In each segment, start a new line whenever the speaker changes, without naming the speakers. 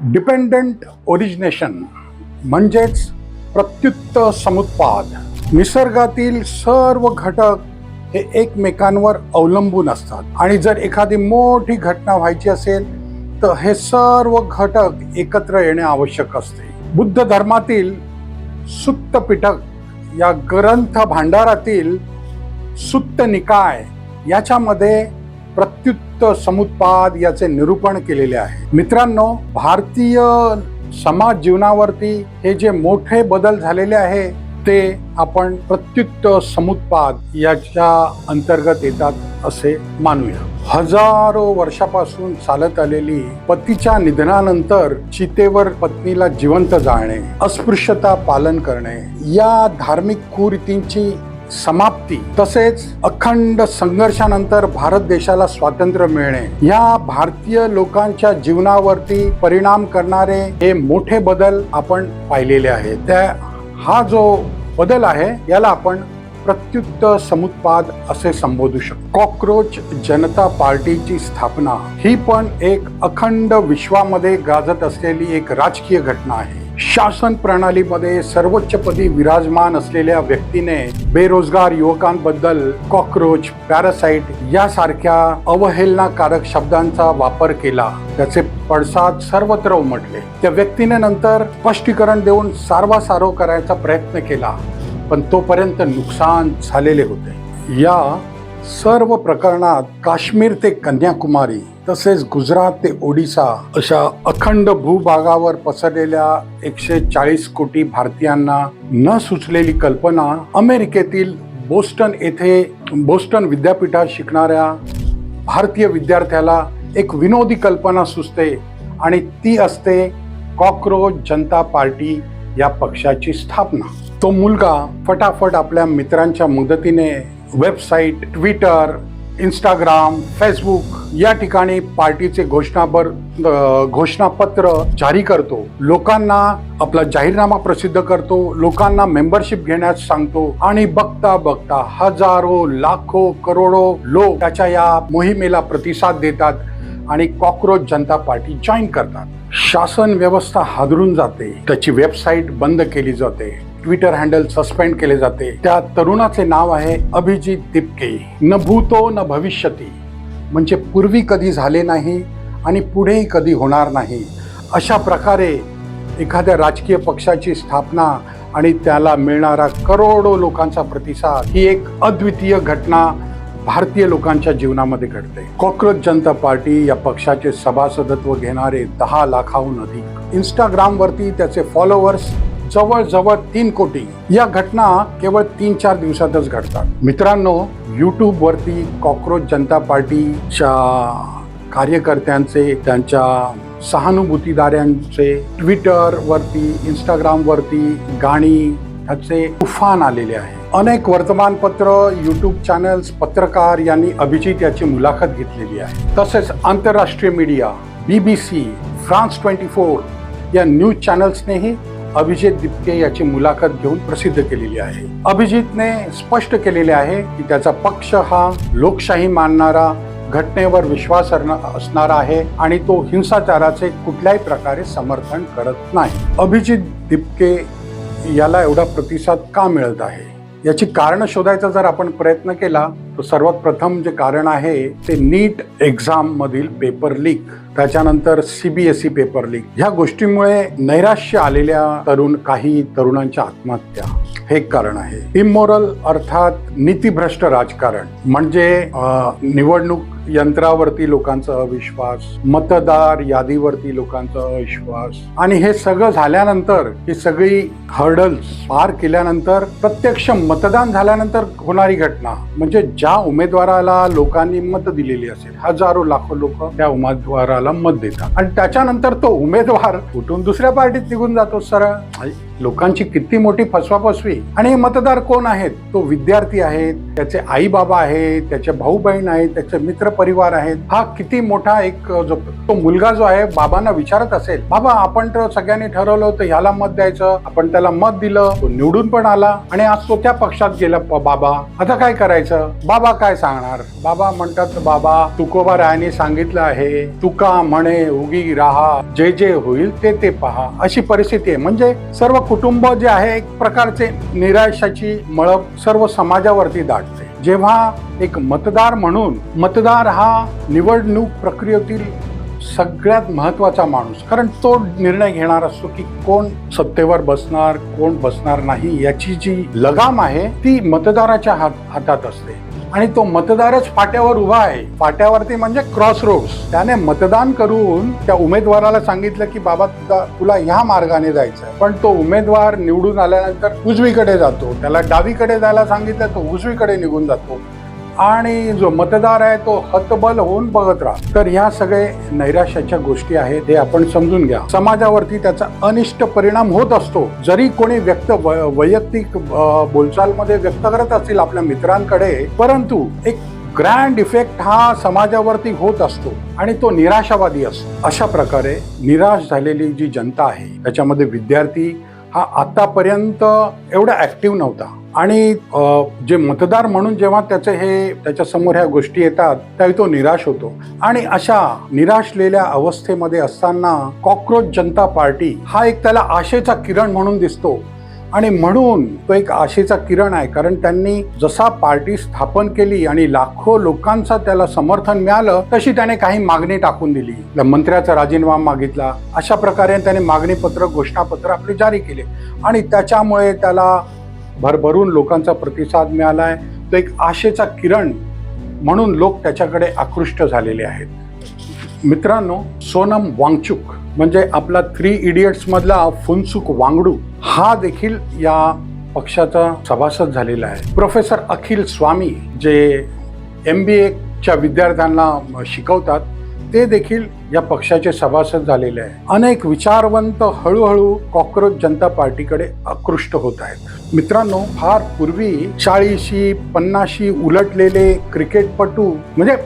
Dependent origination म्हणजेच प्रत्युत्त समुत्पाद. निसर्गातील सर्व घटक हे एकमेकांवर अवलंबून असतात आणि जर एखादी मोठी घटना व्हायची असेल तर हे सर्व घटक एकत्र येणे आवश्यक असते. बुद्ध धर्मातील सुत्त पिटक या ग्रंथ भांडारातील सुत्त निकाय याच्यामध्ये प्रत्युत्त समुत्पाद याचे निरूपण केलेले आहे. मित्रांनो, भारतीय समाज जीवनावरती हे जे मोठे बदल झालेले आहे ते आपण प्रत्युत्त समुत्पाद याच्या अंतर्गत येतात असे मानूया. हजारो वर्षापासून चालत आलेली पतीच्या निधनानंतर चितेवर पत्नीला जिवंत जाळणे, अस्पृश्यता पालन करणे या धार्मिक कुरीतींची समाप्ती तसेच अखंड संघर्षानंतर भारत देशाला स्वातंत्र्य मिळणे या भारतीय लोकांच्या जीवनावरती परिणाम करणारे हे मोठे बदल आपण पाहिलेले आहेत. हा जो बदल आहे याला आपण प्रत्युत्त समुत्पाद असे संबोधू शकतो. कॉकरोच जनता पार्टीची स्थापना ही पण एक अखंड विश्वामध्ये गाजत असलेली एक राजकीय घटना आहे. शासन प्रणालीमध्ये सर्वोच्चपदी विराजमान असलेल्या व्यक्तीने बेरोजगार युवकांबद्दल कॉकरोच, पॅरासाइट यासारख्या अवहेलनाकारक शब्दांचा वापर केला. त्याचे पडसाद सर्वत्र उमटले. त्या व्यक्तीने नंतर स्पष्टीकरण देऊन सारवासारव करायचा प्रयत्न केला, पण तोपर्यंत नुकसान झालेले होते. या सर्व प्रकरणात काश्मीर ते कन्याकुमारी तसेच गुजरात ते ओडिसा अशा अखंड भूभागावर पसरलेल्या 140 कोटी भारतीयांना न सुचलेली कल्पना अमेरिकेतील बोस्टन येथे बोस्टन विद्यापीठात शिकणाऱ्या भारतीय विद्यार्थ्याला एक विनोदी कल्पना सुचते आणि ती असते कॉकरोच जनता पार्टी या पक्षाची स्थापना. तो मुलगा फटाफट आपल्या मित्रांच्या मदतीने वेबसाईट, ट्विटर, इंस्टाग्राम, फेसबुक या ठिकाणी पार्टीचे घोषणापत्र जारी करतो. लोकांना आपला जाहीरनामा प्रसिद्ध करतो. लोकांना मेंबरशिप घेण्यास सांगतो आणि बघता बघता हजारो, लाखो, करोडो लोक त्याच्या या मोहिमेला प्रतिसाद देतात आणि कॉकरोच जनता पार्टी जॉईन करतात. शासन व्यवस्था हादरून जाते. त्याची वेबसाईट बंद केली जाते. ट्विटर हँडल सस्पेंड केले जाते. त्या तरुणाचे नाव आहे अभिजित दिपके. न भूतो न भविष्यती म्हणजे पूर्वी कधी झाले नाही आणि पुढेही कधी होणार नाही अशा प्रकारे एखाद्या राजकीय पक्षाची स्थापना आणि त्याला मिळणारा करोडो लोकांचा प्रतिसाद ही एक अद्वितीय घटना भारतीय लोकांच्या जीवनामध्ये घडते. कॉकरोच जनता पार्टी या पक्षाचे सभासदत्व घेणारे 10 लाखाहून अधिक. इंस्टाग्रामवरती त्याचे फॉलोअर्स जवळजवळ 3 कोटी. या घटना केवळ 3-4 दिवसातच घडतात. मित्रांनो, यूट्यूब वरती कॉकरोच जनता पार्टीच्या कार्यकर्त्यांचे, त्यांच्या सहानुभूतीदारांचे ट्विटर वरती, इंस्टाग्राम वरती गाणी ह्याचे तुफान आलेले आहे. अनेक वर्तमानपत्र, यूट्यूब चॅनल्स, पत्रकार यांनी अभिजित याची मुलाखत घेतलेली आहे. तसेच आंतरराष्ट्रीय मीडिया, BBC, फ्रान्स 24 या न्यूज चॅनल्सनेही अभिजित दिपके याची मुलाखत घेऊन प्रसिद्ध केलेली आहे. अभिजितने स्पष्ट केलेले आहे की त्याचा पक्ष हा लोकशाही मानणारा, घटनेवर विश्वास असणारा आहे आणि तो हिंसाचाराचे कुठल्याही प्रकारे समर्थन करत नाही. अभिजित दिपके याला एवढा प्रतिसाद का मिळत आहे याची कारण शोधायचा जर आपण प्रयत्न केला तर सर्वात प्रथम जे कारण आहे ते नीट एक्झाम मधील पेपर लीक, त्याच्यानंतर CBSE पेपर लीक ह्या गोष्टीमुळे नैराश्य आलेल्या काही तरुणांच्या आत्महत्या हे एक कारण आहे. इमोरल अर्थात नीतिभ्रष्ट राजकारण म्हणजे निवडणूक यंत्रावरती लोकांचा अविश्वास, मतदार यादीवरती लोकांचा अविश्वास आणि हे सगळं झाल्यानंतर ही सगळी हर्डल्स पार केल्यानंतर प्रत्यक्ष मतदान झाल्यानंतर होणारी घटना म्हणजे ज्या उमेदवाराला लोकांनी मत दिलेली असेल, हजारो लाखो लोक त्या उमेदवाराला मत देतात आणि त्याच्यानंतर तो उमेदवार उठून दुसऱ्या पार्टीत निघून जातो सरळ. लोकांची किती मोठी फसवाफसवी. आणि हे मतदार कोण आहेत? तो विद्यार्थी आहेत, त्याचे आई बाबा आहेत, त्याचे भाऊ बहीण आहेत, त्याचे मित्र परिवार आहेत. हा किती मोठा एक जो तो मुलगा जो आहे बाबांना विचारत असेल, बाबा आपण तर सगळ्यांनी ठरवलं होतं ह्याला मत द्यायचं, आपण त्याला मत दिलं, तो निवडून पण आला आणि आज तो त्या पक्षात गेला. बाबा आता काय करायचं? बाबा काय सांगणार? बाबा म्हणतात, बाबा तुकोबा रायाने सांगितलं आहे, तुका म्हणे उगी राहा, जे जे होईल ते पहा. अशी परिस्थिती आहे. म्हणजे सर्व कुटुंब जे आहे एक प्रकारचे निराशाची मळब सर्व समाजावरती दाटते. जेव्हा एक मतदार म्हणून, मतदार हा निवडणूक प्रक्रियेतील सगळ्यात महत्वाचा माणूस, कारण तो निर्णय घेणार असतो की कोण सत्तेवर बसणार, कोण बसणार नाही. याची जी लगाम आहे ती मतदाराच्या हातात असते आणि तो मतदारच फाट्यावर उभा आहे. फाट्यावरती म्हणजे क्रॉस रोड्स. त्याने मतदान करून त्या उमेदवाराला सांगितलं की बाबा तुला ह्या मार्गाने जायचं, पण तो उमेदवार निवडून आल्यानंतर उजवीकडे जातो. त्याला डावीकडे जायला सांगितलं तो उजवीकडे निघून जातो आणि जो मतदार आहे तो हतबल होऊन बघत राहतो. तर ह्या सगळे नैराश्याच्या गोष्टी आहेत, हे आपण समजून घ्या. समाजावरती त्याचा अनिष्ट परिणाम होत असतो. जरी कोणी वैयक्तिक बोलचालमध्ये व्यक्त करत असतील आपल्या मित्रांकडे, परंतु एक ग्रँड इफेक्ट हा समाजावरती होत असतो आणि तो निराशावादी असतो. अशा प्रकारे निराश झालेली जी जनता आहे त्याच्यामध्ये विद्यार्थी हा आतापर्यंत एवढा ऍक्टिव्ह नव्हता आणि जे मतदार म्हणून जेव्हा त्याच्या समोर ह्या गोष्टी येतात त्यावेळी तो निराश होतो. आणि अशा निराशलेल्या अवस्थेमध्ये असताना कॉकरोच जनता पार्टी हा एक त्याला आशेचा किरण म्हणून दिसतो आणि म्हणून तो एक आशेचा किरण आहे. कारण त्यांनी जसा पार्टी स्थापन केली आणि लाखो लोकांचा त्याला समर्थन मिळालं, तशी त्याने काही मागणी टाकून दिली. मंत्र्याचा राजीनामा मागितला. अशा प्रकारे त्याने मागणीपत्र, घोषणापत्र आपले जारी केले आणि त्याच्यामुळे त्याला भरभरून लोकांचा प्रतिसाद मिळालाय. तो एक आशेचा किरण म्हणून लोक त्याच्याकडे आकृष्ट झालेले आहेत. मित्रांनो, सोनम वांगचुक म्हणजे आपला 3 इडियट्स मधला फुनसुक वांगडू हा देखील या पक्षाचा सभासद झालेला आहे. प्रोफेसर अखिल स्वामी जे MBA च्या विद्यार्थ्यांना शिकवतात ते देखील या पक्षाचे सभासद झालेले आहे. अनेक विचारवंत हळूहळू कॉकरोच जनता पार्टीकडे आकृष्ट होत आहेत. मित्रांनो, फार पूर्वी 40-50 उलटलेले क्रिकेटपटू, म्हणजे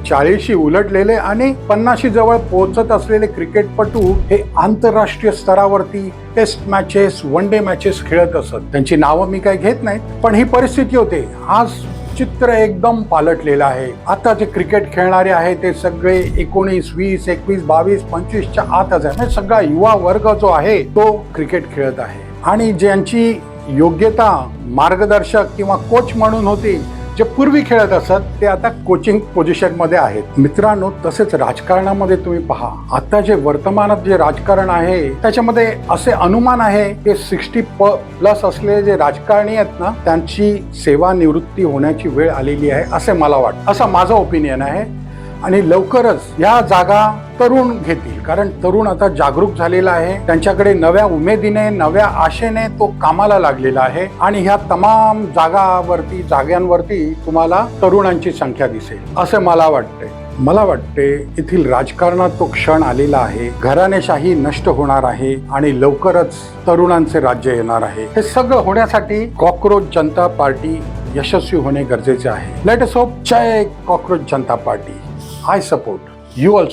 40 उलटलेले आणि 50 जवळ पोहोचत असलेले क्रिकेटपटू हे आंतरराष्ट्रीय स्तरावरती test matches, one day matches खेळत असत. त्यांची नावं मी काही घेत नाहीत, पण ही परिस्थिती होते. आज चित्र एकदम पालटलेलं आहे. आता जे क्रिकेट खेळणारे आहे ते सगळे 19, 20, 21, 22, 25च्या आतच आहे. म्हणजे सगळा युवा वर्ग जो आहे तो क्रिकेट खेळत आहे आणि ज्यांची योग्यता मार्गदर्शक किंवा कोच म्हणून होती, जे पूर्वी खेळत असत ते आता कोचिंग पोझिशन मध्ये आहेत. मित्रांनो, तसेच राजकारणामध्ये तुम्ही पहा, आता जे वर्तमानात जे राजकारण आहे त्याच्यामध्ये असे अनुमान आहे की 60+ असलेले जे राजकारणी आहेत ना, त्यांची सेवानिवृत्ती होण्याची वेळ आलेली आहे असे मला वाटतं. असं माझं ओपिनियन आहे. आणि लवकरच या जागा तरुण घेतील, कारण तरुण आता जागरूक झालेला आहे. त्यांच्याकडे नव्या उमेदीने, नव्या आशेने तो कामाला लागलेला आहे आणि ह्या तमाम जागांवरती तुम्हाला तरुणांची संख्या दिसेल असं मला वाटतंय. मला वाटते येथील राजकारणात तो क्षण आलेला आहे. घराणेशाही नष्ट होणार आहे आणि लवकरच तरुणांचे राज्य येणार आहे. हे सगळं होण्यासाठी कॉकरोच जनता पार्टी यशस्वी होणे गरजेचे आहे. Let us hope. जय cockroach Janta party. I support. You also